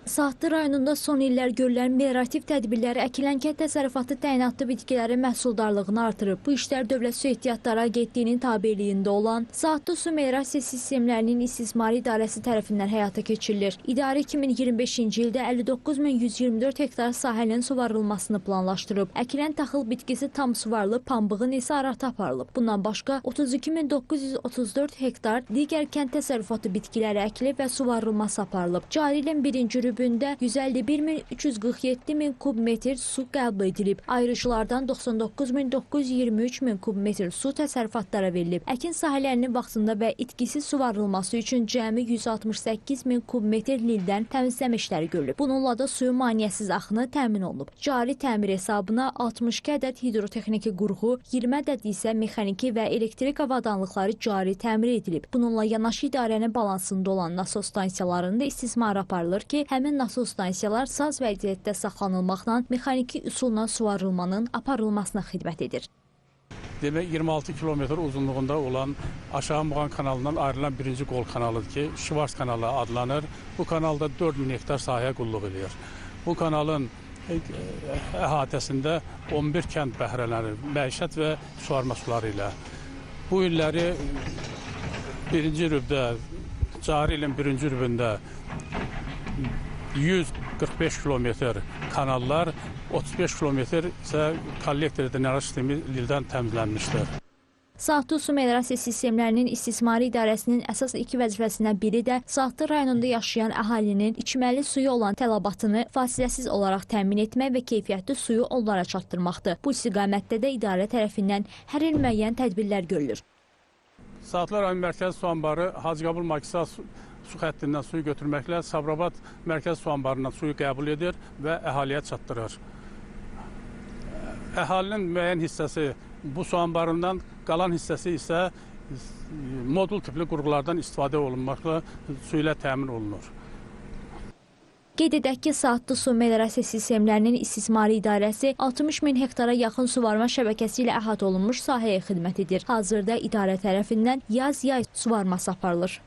Saatlı rayonunda son illər görülən meliorativ tədbirləri əkilən kənd təsərrüfatı təyinatlı bitkilərin məhsuldarlığını artırıb. Bu işlər Dövlət Su Ehtiyatları Agentliyinin tabeliyində olan Saatlı Su Meliorasiya Sistemlərinin İstismarı İdarəsi tərəfindən həyata keçirilir. İdarə 2025-ci ildə 59.124 hektar sahənin suvarılmasını planlaşdırıb. Əkilən taxıl bitkisi tam suvarılıb, pambığın isə arata aparılıb. Bundan başqa 32.934 hektar digər kənd təsərrüfatı bitkiləri əkilib və suvarılması aparılıb. Cari ilin birinci rübündə 151.347 kub metr su qəbul edilib. Ayrıcılardan 99.923 kub metr su təsərrüfatlara verilib. Əkin sahələrinin vaxtında və itkisiz suvarılması üçün cəmi 168.000 kub metr lildən təmizləmə işləri görülüb. Bununla da suyun maneəsiz axını təmin olunub. Cari təmir hesabına 62 ədəd hidrotexniki qurğu, 20 ədəd isə mexaniki və elektrik avadanlıqları cari təmir edilib. Bununla yanaşı idarənin balansında olan nasos stansiyalarında istismar aparılır ki, həmin nasos stansiyalar saz vəziyyətdə saxlanılmaqla mexaniki üsulla suvarılmanın aparılmasına xidmət edir. Demək 26 kilometr uzunluğunda olan Aşağı Muğan kanalından ayrılan birinci qol kanalıdır ki, Şivars kanalı adlanır. Bu kanalda 4000 hektar sahəyə qulluq edir. Bu kanalın əhatəsində 11 kənd bəhrələnir, məişət və suvarma suları ilə. Bu illəri birinci rübdə, cari ilin birinci rübündə 145 kilometr kanallar, 35 kilometr isə kollektor drenaj sistemi ildən təmizlənmişdir. Saatlı Su Meliorasiya Sistemlərinin İstismarı İdarəsinin əsas iki vəzifəsindən biri də Saatlı rayonunda yaşayan əhalinin içməli suyu olan tələbatını fasiləsiz olaraq təmin etmək və keyfiyyətli suyu onlara çatdırmaqdır. Bu istiqamətdə də idarə tərəfindən hər il müəyyən tədbirlər görülür. Saatlı rayon mərkəzi su anbarı Hacıqabul Makisal su xəttindən suyu götürməklə Sabirabad mərkəzi su anbarından suyu qəbul edir və əhaliyə çatdırır. Əhalinin müəyyən hissəsi bu su anbarından, qalan hissəsi isə modul tipli qurğulardan istifadə olunmaqla su ilə təmin olunur. Qeyd edək ki, Saatlı Su Meliorasiya Sistemlərinin İstismarı İdarəsi 60.000 hektara yaxın suvarma şəbəkəsi ilə əhatə olunmuş sahəyə xidmət edir. Hazırda idarə tərəfindən yaz-yay suvarması aparılır.